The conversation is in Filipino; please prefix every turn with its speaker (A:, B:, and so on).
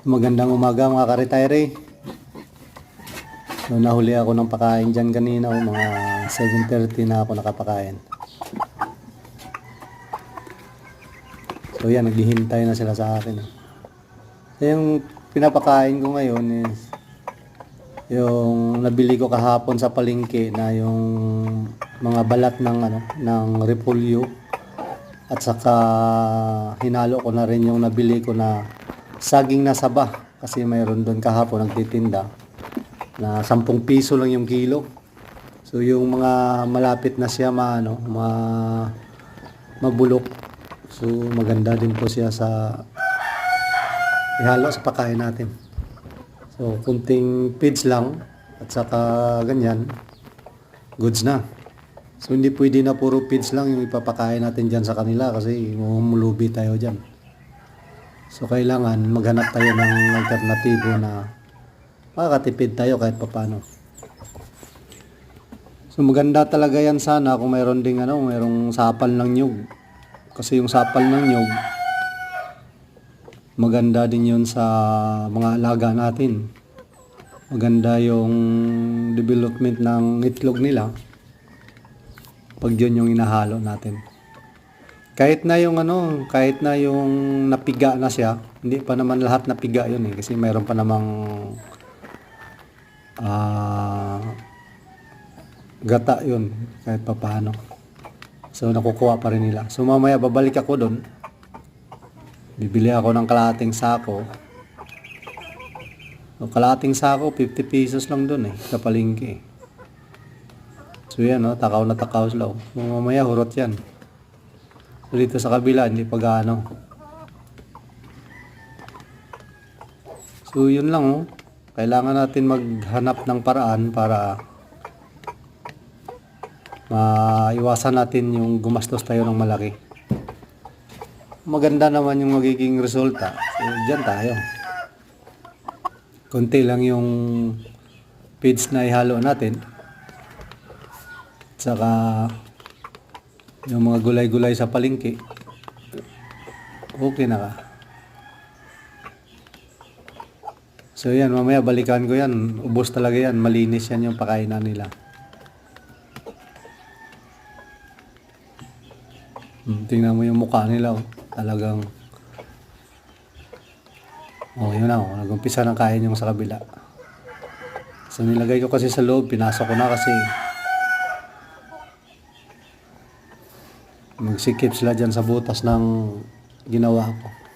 A: Magandang umaga mga ka-retire. So, nahuli ako ng pakain dyan kanina, mga 7:30 na ako nakapakain. So yan, naghihintay na sila sa akin. So, yung pinapakain ko ngayon is yung nabili ko kahapon sa palengke na yung mga balat ng repolyo, at saka hinalo ko na rin yung nabili ko na saging na saba, kasi mayroon doon kahapon nagtitinda na 10 piso lang yung kilo. So yung mga malapit na siya mabulok, so maganda din po siya sa ihalo sa pagkain natin. So kunting feeds lang at saka ganyan, goods na. So hindi pwede na puro feeds lang yung ipapakain natin dyan sa kanila, kasi mamulubi tayo dyan. So kailangan maghanap tayo ng alternatibo na makakatipid tayo kahit papano. So maganda talaga yan sana kung mayroon ding mayroong sapal ng nyug. Kasi yung sapal ng nyug, maganda din yun sa mga alaga natin. Maganda yung development ng itlog nila pag yun yung inahalo natin. Kahit na yung napiga na siya, hindi pa naman lahat napiga yun kasi mayroon pa namang gata yun kahit pa paano. So nakukuha pa rin nila. So mamaya babalik ako doon. Bibili ako ng kalahating sako. So kalahating sako 50 pesos lang doon sa palengke. So yan takaw na takaw sila. Mamaya hurot yan. So dito sa kabila hindi pa gaano. So yun lang kailangan natin maghanap ng paraan para maiwasan natin yung gumastos tayo ng malaki. Maganda naman yung magiging resulta. So dyan tayo. Konti lang yung feeds na ihalo natin. Saka yung mga gulay-gulay sa palengke, okay na ka. So yan, mamaya balikan ko yan. Ubos talaga yan, malinis yan yung pakainan nila. Tingnan mo yung mukha nila talagang yun nag-umpisa ng kain yung sa kabila. So nilagay ko kasi sa loob, pinasok ko na kasi magsikip sila dyan sa butas ng ginawa ko.